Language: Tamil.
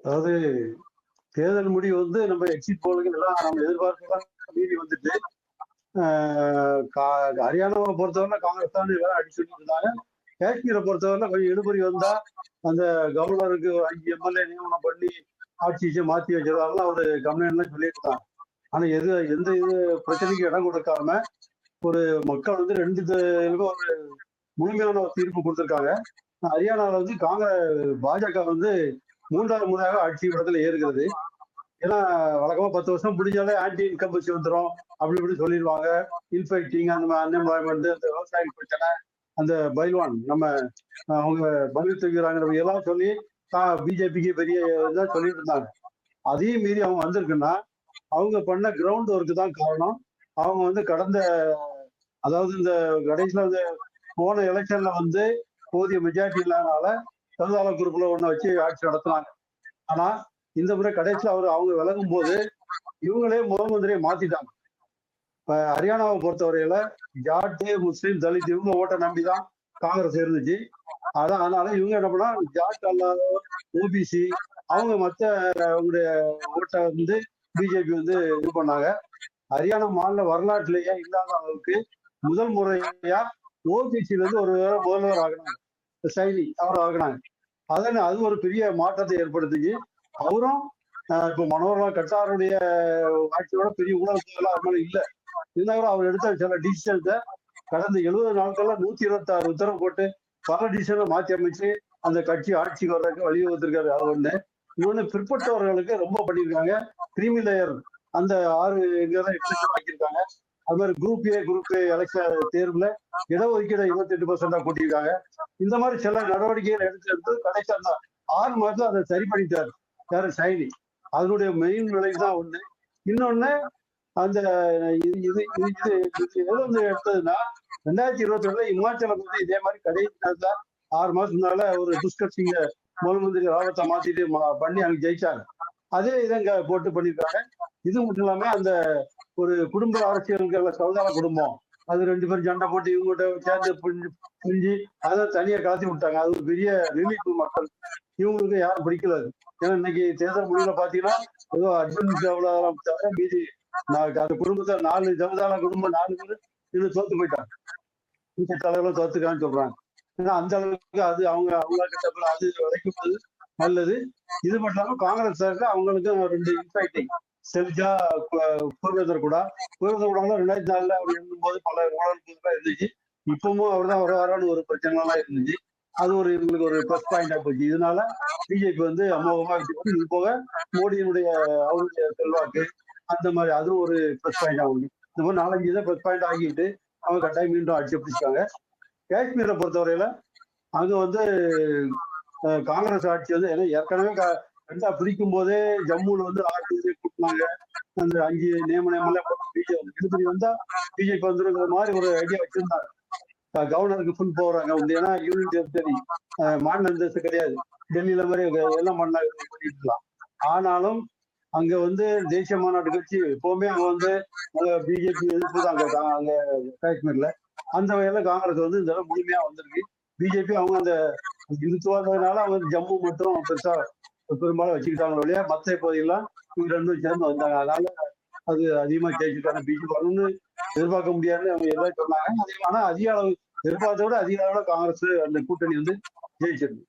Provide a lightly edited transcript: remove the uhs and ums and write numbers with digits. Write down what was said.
அதாவது தேர்தல் முடிவு வந்து நம்ம எக்ஸிட் போலுக்கு எல்லாம் நம்ம எதிர்பார்க்கலாம் மீறி வந்துட்டு ஹரியானாவை பொறுத்தவரை காங்கிரஸ் தான் எல்லாம் அடிச்சுட்டு இருந்தாங்க. காஷ்மீரை பொறுத்தவரை கொஞ்சம் இழுபறி வந்தா அந்த கவர்னருக்கு 5 எம்எல்ஏ நியமனம் பண்ணி ஆட்சியை மாத்தி வச்சதால ஒரு கம்ப்ளைண்ட்லாம் சொல்லியிருக்காங்க. ஆனா எந்த இது பிரச்சனைக்கு இடம் கொடுக்காம ஒரு மக்கள் வந்து ரெண்டு ஒரு முழுமையான ஒரு தீர்ப்பு கொடுத்திருக்காங்க. ஹரியானாவில் வந்து பாஜக வந்து 3வது முறையாக ஆட்சி இடத்துல ஏறுகிறது. ஏன்னா வழக்கமா 10 வருஷம் முடிஞ்சாலே ஆன்டி இன்கம்பன்சி வந்துடும் அப்படி இப்படி சொல்லிடுவாங்க. இன்ஃபெக்டிங் அந்த அன்எம்ப்ளாய்மெண்ட், அந்த விவசாய பிரச்சனை, அந்த பைல்வான் நம்ம அவங்க பங்கு தூக்கிறாங்க எல்லாம் சொல்லி பிஜேபிக்கு பெரிய இதான் சொல்லிட்டு இருந்தாங்க. அதையும் மீறி அவங்க வந்திருக்குன்னா அவங்க பண்ண கிரவுண்ட் ஒர்க்கு தான் காரணம். அவங்க வந்து அதாவது இந்த கடைசியில வந்து போன எலெக்ஷன்ல வந்து போதிய மெஜாரிட்டி இல்லாதனால சமுதாய குரூப்ல ஒண்ணு வச்சு ஆட்சி நடத்தினாங்க. ஆனா இந்த முறை கடைசியில் அவங்க விலகும் போது இவங்களே முதல் மந்திரியை மாத்திட்டாங்க. இப்ப ஹரியானாவை பொறுத்தவரையில ஜாட்டு, முஸ்லீம், தலித் இவங்க ஓட்டை நம்பிதான் காங்கிரஸ் இருந்துச்சு. அதனால இவங்க என்ன பண்ணா ஜாட் அல்லாத ஓபிசி அவங்க மற்ற அவங்களுடைய ஓட்டை வந்து பிஜேபி வந்து இது பண்ணாங்க. ஹரியானா மாநில வரலாற்றிலேயே இல்லாத அளவுக்கு முதல் முறையா ஓபிசில இருந்து ஒரு முதல்வர் ஆகினாங்க. சைனி அவர் ஆகினாங்க. அது ஒரு பெரிய மாற்றத்தை ஏற்படுத்துச்சு. அவரும் இப்ப மனோகர்லால் கட்டாருடைய ஆட்சியோட பெரிய ஊழல்கள் அது மாதிரி இல்லை. இருந்தாலும் அவர் எடுத்த சில டிசிஷன்ஸை கடந்த 70 நாட்கள்ல 126 உத்தரவு போட்டு பல டிசிஷனை மாற்றி அமைச்சு அந்த கட்சி ஆட்சிக்கு வர்றதுக்கு வழிவகுத்திருக்காரு. அது ஒண்ணு. இன்னொன்னு பிற்பட்டவர்களுக்கு ரொம்ப பண்ணியிருக்காங்க. கிரீமி லேயர் அந்த 6 இங்கதான் 8 லட்சம் ஆக்கியிருக்காங்க. அது மாதிரி குரூப் ஏ எலெக்ஷன் தேர்வுல இடஒதுக்கீடு 28% கூட்டியிருக்காங்க. இந்த மாதிரி சில நடவடிக்கைகள் எடுத்து கடைசி அந்த 6 மாதத்துல அதை சரி பண்ணிட்டாரு யாரு சைனி. அதனுடைய மெயின் விளைவு தான் ஒண்ணு. இன்னொன்னு அந்த இது எடுத்ததுன்னா 2022 இமாச்சல வந்து இதே மாதிரி கடைசி நேரத்துல 6 மாசத்துனால ஒரு புஷ்கர் சிங்க முதல் மந்திரி ராவத்தை மாத்திட்டு பண்ணி அங்க ஜெயிச்சாங்க. அதே இதை போட்டு பண்ணிருக்காங்க. இது மட்டும் இல்லாம அந்த ஒரு குடும்ப அரசியல்கள் சௌதார குடும்பம் அது 2 பேரும் சண்டை போட்டு இவங்ககிட்ட சேர்ந்து புரிஞ்சு அதை தனியா கலத்தி விட்டாங்க. அது ஒரு பெரிய ரிலீஃப் மக்கள். இவங்களுக்கு யாரும் பிடிக்கல. ஏன்னா இன்னைக்கு தேர்தல் முடிவுல பாத்தீங்கன்னா ஏதோ அர்ஜுன் தவிர மீதி அந்த குடும்பத்தை 4 சமுதாய குடும்பம் 4 பேர் இன்னும் தோத்து போயிட்டாங்க. தலைவர்களும் தோத்துக்கான்னு சொல்றாங்க. ஏன்னா அந்த அளவுக்கு அது அவங்களுக்கு அது வரைக்கும் நல்லது. இது மட்டும் இல்லாம காங்கிரஸ் அவங்களுக்கு 2 இன்ஃபைட்டிங் செல்ஜா பூர்வேந்தர் கூட 2004ல அவர் எழுதும்போது பல ஊழல்கள் இருந்துச்சு. இப்பவும் அவர் தான் வரான்னு ஒரு பிரச்சனை எல்லாம் இருந்துச்சு. அது இவங்களுக்கு ஒரு பிளஸ் பாயிண்டா போச்சு. இதனால பிஜேபி வந்து அமோகமா இது போக மோடியினுடைய அவருடைய செல்வாக்கு அந்த மாதிரி அதுவும் ஒரு பிளஸ் பாயிண்ட் ஆகுது. இந்த மாதிரி 4-5 இதை பிளஸ் பாயிண்ட் ஆகிட்டு அவங்க கட்டாயம் மீண்டும் ஆட்சி பிடிச்சிட்டாங்க. காஷ்மீரை பொறுத்தவரையில அங்க வந்து காங்கிரஸ் ஆட்சி வந்து ஏன்னா ஏற்கனவே ரெண்டா பிரிக்கும் போதே ஜம்முல வந்து 6 கூட்டினாங்க. அந்த 5 நியமனம் பிஜேபி வந்தா பிஜேபி வந்துருங்கிற மாதிரி ஒரு ஐடியா வச்சிருந்தாங்க. கவர்னருக்கு ஃபுல் போறாங்க உண்டு. ஏன்னா யூனியன் டெரிட்டரி மாநில அந்தஸ்து கிடையாது. டெல்லியில மாதிரி எல்லாம் பண்ணிட்டு இருக்கலாம். ஆனாலும் அங்க வந்து தேசிய மாநாட்டு கட்சி எப்பவுமே அங்க வந்து பிஜேபி எதிர்ப்பு தான் அங்க காஷ்மீர்ல. அந்த வகையில காங்கிரஸ் வந்து இந்த முழுமையா வந்திருக்கு. பிஜேபி அவங்க அந்த இந்துத்துவதுனால அவங்க ஜம்மு மட்டும் பெருசா பெரும்பாலும் வச்சுக்கிட்டாங்க இல்லையா. மற்ற பகுதியெல்லாம் இவங்க 2 சேர்ந்து வந்தாங்க. அதனால அது அதிகமா ஜெயிச்சுட்டாங்க. பிஜேபி வரணும்னு எதிர்பார்க்க முடியாதுன்னு அவங்க எல்லாம் சொன்னாங்க. ஆனா அதிக அளவு எதிர்பார்த்த விட அதிக அளவுல காங்கிரஸ் அந்த கூட்டணி வந்து ஜெயிச்சிருக்கு.